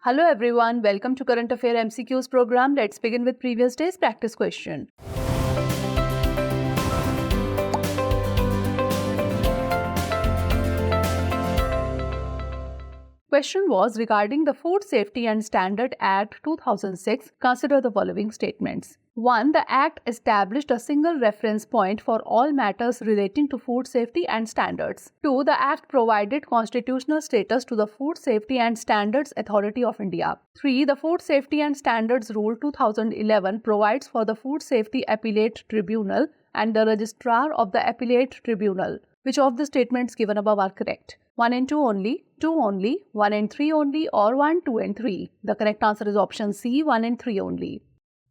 Hello everyone, welcome to Current Affair MCQs program. Let's begin with previous day's practice question. Question was regarding the Food Safety and Standard Act 2006. Consider the following statements. 1. The Act established a single reference point for all matters relating to food safety and standards. 2. The Act provided constitutional status to the Food Safety and Standards Authority of India. 3. The Food Safety and Standards Rule 2011 provides for the Food Safety Appellate Tribunal and the Registrar of the Appellate Tribunal. Which of the statements given above are correct? 1 and 2 only, 2 only, 1 and 3 only, or 1, 2 and 3? The correct answer is option C, 1 and 3 only.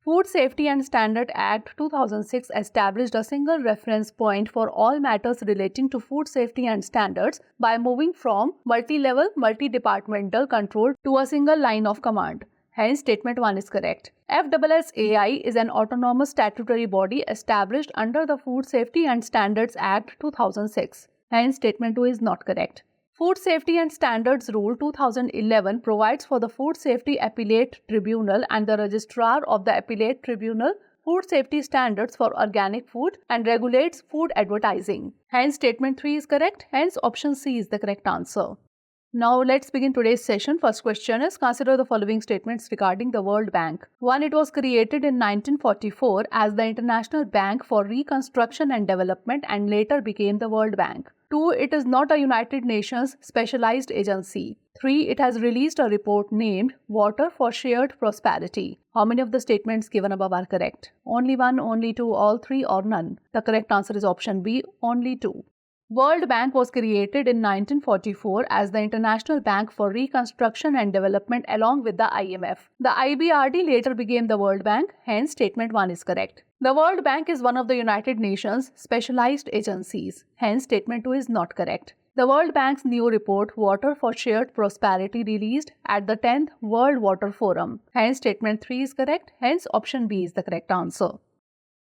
Food Safety and Standard Act 2006 established a single reference point for all matters relating to food safety and standards by moving from multi-level, multi-departmental control to a single line of command. Hence, statement 1 is correct. FSSAI is an autonomous statutory body established under the Food Safety and Standards Act 2006. Hence, statement 2 is not correct. Food Safety and Standards Rule 2011 provides for the Food Safety Appellate Tribunal and the Registrar of the Appellate Tribunal food safety standards for organic food and regulates food advertising. Hence, statement 3 is correct. Hence, option C is the correct answer. Now, let's begin today's session. First question is, consider the following statements regarding the World Bank. 1. It was created in 1944 as the International Bank for Reconstruction and Development and later became the World Bank. 2. It is not a United Nations specialized agency. 3. It has released a report named Water for Shared Prosperity. How many of the statements given above are correct? Only 1, only 2, all 3, or none? The correct answer is option B, only 2. World Bank was created in 1944 as the International Bank for Reconstruction and Development along with the IMF. The IBRD later became the World Bank, hence statement 1 is correct. The World Bank is one of the United Nations specialized agencies, hence statement 2 is not correct. The World Bank's new report, Water for Shared Prosperity, released at the 10th World Water Forum, hence statement 3 is correct, hence option B is the correct answer.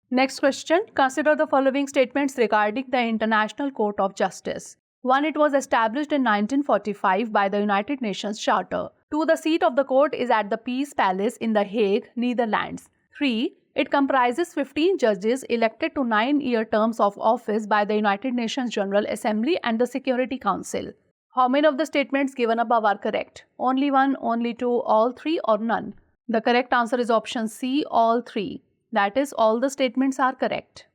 Next question, consider the following statements regarding the International Court of Justice. 1. It was established in 1945 by the United Nations Charter. 2. The seat of the court is at the Peace Palace in The Hague, Netherlands. 3. It comprises 15 judges elected to 9-year terms of office by the United Nations General Assembly and the Security Council. How many of the statements given above are correct? Only 1, only 2, all 3, or none? The correct answer is option C, all 3. That is, all the statements are correct.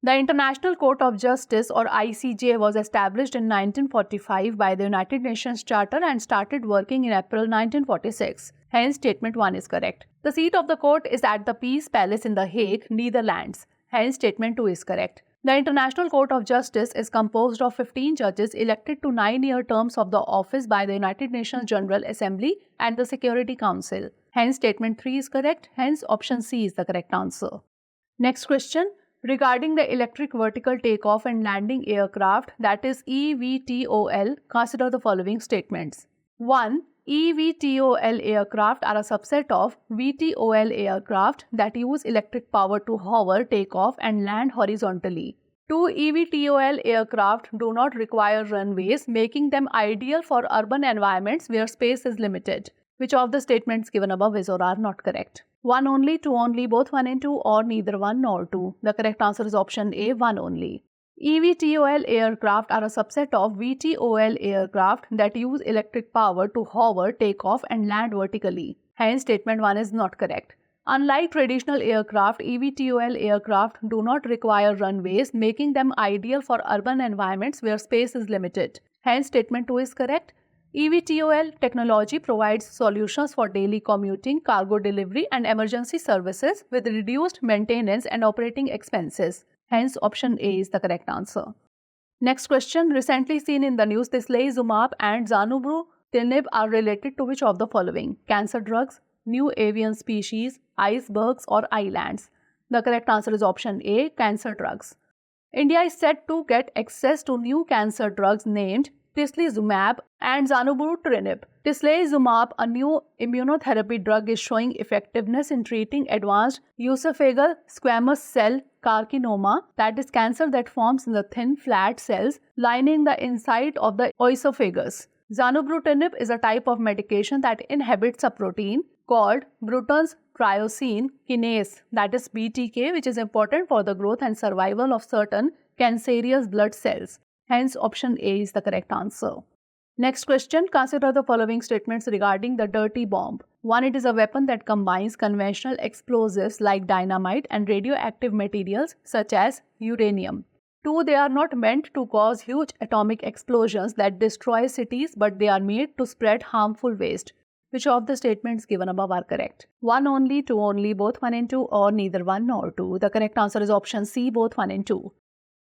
The International Court of Justice or ICJ was established in 1945 by the United Nations Charter and started working in April 1946. Hence, statement 1 is correct. The seat of the court is at the Peace Palace in The Hague, Netherlands. Hence, statement 2 is correct. The International Court of Justice is composed of 15 judges elected to 9-year terms of the office by the United Nations General Assembly and the Security Council. Hence, statement 3 is correct. Hence, option C is the correct answer. Next question. Regarding the Electric Vertical Takeoff and Landing Aircraft, that is eVTOL, consider the following statements. 1. eVTOL aircraft are a subset of VTOL aircraft that use electric power to hover, take off, and land horizontally. 2. eVTOL aircraft do not require runways, making them ideal for urban environments where space is limited. Which of the statements given above is or are not correct? 1 only, 2 only, both 1 and 2, or neither 1 nor 2? The correct answer is option A, 1 only. eVTOL aircraft are a subset of VTOL aircraft that use electric power to hover, take off, and land vertically. Hence, statement 1 is not correct. Unlike traditional aircraft, eVTOL aircraft do not require runways, making them ideal for urban environments where space is limited. Hence, statement 2 is correct. eVTOL technology provides solutions for daily commuting, cargo delivery, and emergency services with reduced maintenance and operating expenses. Hence, option A is the correct answer. Next question. Recently seen in the news, tislelizumab and zanubrutinib are related to which of the following? Cancer drugs, new avian species, icebergs, or islands? The correct answer is option A, cancer drugs. India is set to get access to new cancer drugs named tislelizumab and zanubrutinib. Tislelizumab, a new immunotherapy drug, is showing effectiveness in treating advanced esophageal squamous cell carcinoma, that is cancer that forms in the thin flat cells lining the inside of the esophagus. Zanubrutinib is a type of medication that inhibits a protein called Bruton's tyrosine kinase, that is BTK, which is important for the growth and survival of certain cancerous blood cells. Hence, option A is the correct answer. Next question, consider the following statements regarding the dirty bomb. 1. It is a weapon that combines conventional explosives like dynamite and radioactive materials such as uranium. 2. They are not meant to cause huge atomic explosions that destroy cities, but they are made to spread harmful waste. Which of the statements given above are correct? 1 only, 2 only, both 1 and 2, or neither 1 nor 2? The correct answer is option C, both 1 and 2.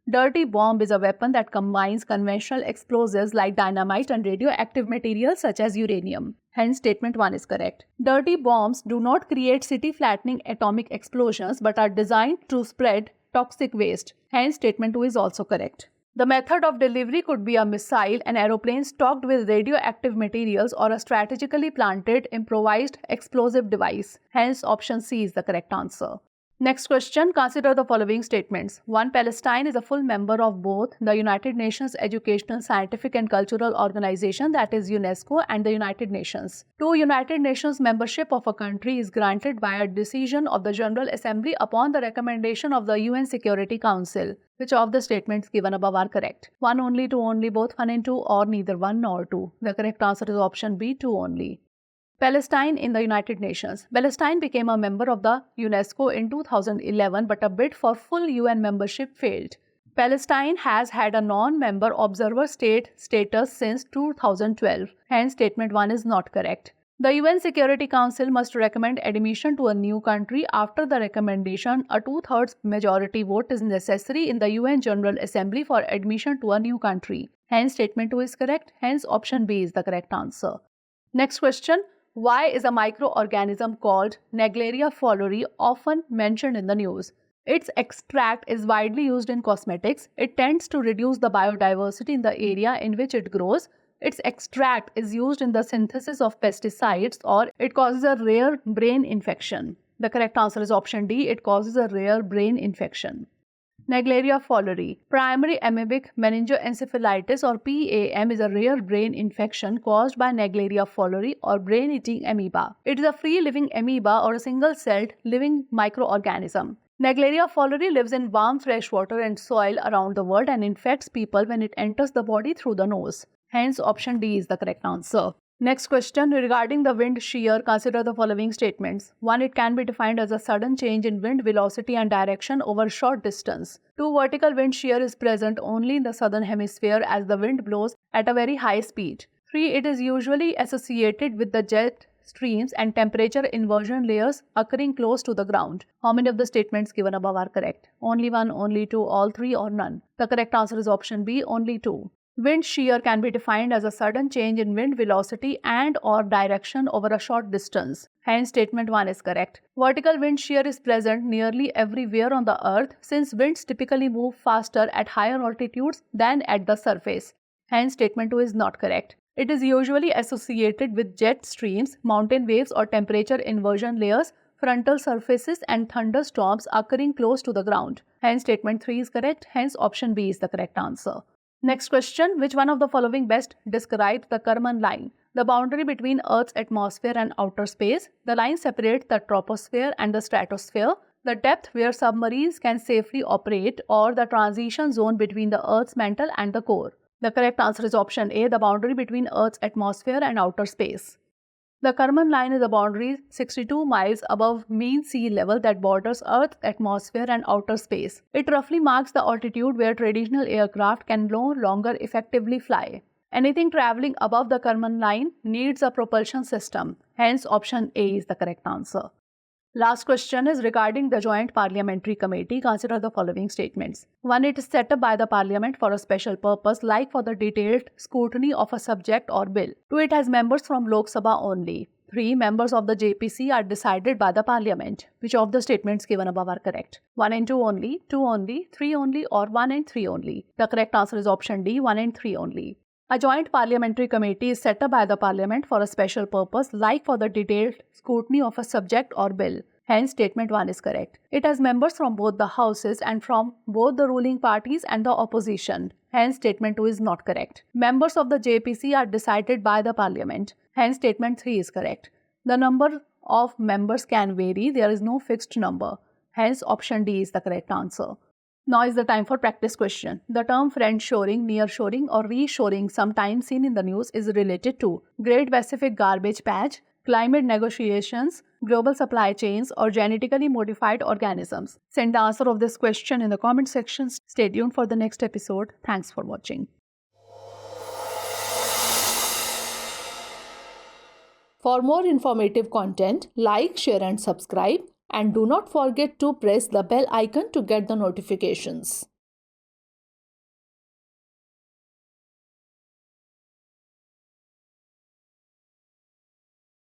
Dirty bomb is a weapon that combines conventional explosives like dynamite and radioactive materials such as uranium. Hence, statement 1 is correct. Dirty bombs do not create city-flattening atomic explosions but are designed to spread toxic waste. Hence, statement 2 is also correct. The method of delivery could be a missile, an aeroplane stocked with radioactive materials, or a strategically planted improvised explosive device. Hence, option C is the correct answer. Next question, consider the following statements. 1. Palestine is a full member of both the United Nations Educational, Scientific and Cultural Organization, that is UNESCO, and the United Nations. 2. United Nations membership of a country is granted by a decision of the General Assembly upon the recommendation of the UN Security Council. Which of the statements given above are correct? 1 only, 2 only, both 1 and 2, or neither 1 nor 2? The correct answer is option B, 2 only. Palestine in the United Nations. Palestine became a member of the UNESCO in 2011, but a bid for full UN membership failed. Palestine has had a non-member observer state status since 2012. Hence, statement 1 is not correct. The UN Security Council must recommend admission to a new country. After the recommendation, a 2/3 majority vote is necessary in the UN General Assembly for admission to a new country. Hence, statement 2 is correct. Hence, option B is the correct answer. Next question. Why is a microorganism called Naegleria fowleri often mentioned in the news? Its extract is widely used in cosmetics. It tends to reduce the biodiversity in the area in which it grows. Its extract is used in the synthesis of pesticides, or it causes a rare brain infection. The correct answer is option D. It causes a rare brain infection. Naegleria fowleri. Primary amoebic meningoencephalitis, or PAM, is a rare brain infection caused by Naegleria fowleri or brain-eating amoeba. It is a free-living amoeba or a single-celled living microorganism. Naegleria fowleri lives in warm fresh water and soil around the world and infects people when it enters the body through the nose. Hence, option D is the correct answer. Next question, regarding the wind shear, consider the following statements. 1. It can be defined as a sudden change in wind velocity and direction over a short distance. 2. Vertical wind shear is present only in the southern hemisphere as the wind blows at a very high speed. 3. It is usually associated with the jet streams and temperature inversion layers occurring close to the ground. How many of the statements given above are correct? Only 1, only 2, all 3, or none? The correct answer is option B, only 2. Wind shear can be defined as a sudden change in wind velocity and or direction over a short distance. Hence, statement 1 is correct. Vertical wind shear is present nearly everywhere on the earth since winds typically move faster at higher altitudes than at the surface. Hence, statement 2 is not correct. It is usually associated with jet streams, mountain waves or temperature inversion layers, frontal surfaces and thunderstorms occurring close to the ground. Hence, statement 3 is correct. Hence, option B is the correct answer. Next question, which one of the following best describes the Kármán line? The boundary between Earth's atmosphere and outer space. The line separates the troposphere and the stratosphere. The depth where submarines can safely operate, or the transition zone between the Earth's mantle and the core. The correct answer is option A, the boundary between Earth's atmosphere and outer space. The Kármán line is a boundary 62 miles above mean sea level that borders Earth's atmosphere and outer space. It roughly marks the altitude where traditional aircraft can no longer effectively fly. Anything traveling above the Kármán line needs a propulsion system. Hence, option A is the correct answer. Last question is regarding the Joint Parliamentary Committee. Consider the following statements. 1. It is set up by the Parliament for a special purpose, like for the detailed scrutiny of a subject or bill. 2. It has members from Lok Sabha only. 3. Members of the JPC are decided by the Parliament. Which of the statements given above are correct? 1 and 2 only, 2 only, 3 only, or 1 and 3 only? The correct answer is option D, 1 and 3 only. A joint parliamentary committee is set up by the Parliament for a special purpose, like for the detailed scrutiny of a subject or bill. Hence, statement 1 is correct. It has members from both the houses and from both the ruling parties and the opposition. Hence, statement 2 is not correct. Members of the JPC are decided by the parliament. Hence, statement 3 is correct. The number of members can vary. There is no fixed number. Hence, option D is the correct answer. Now is the time for practice question. The term friendshoring, nearshoring or reshoring, sometimes seen in the news, is related to Great Pacific Garbage Patch, climate negotiations, global supply chains, or genetically modified organisms. Send the answer of this question in the comment section. Stay tuned for the next episode. Thanks for watching. For more informative content, like, share and subscribe. And do not forget to press the bell icon to get the notifications.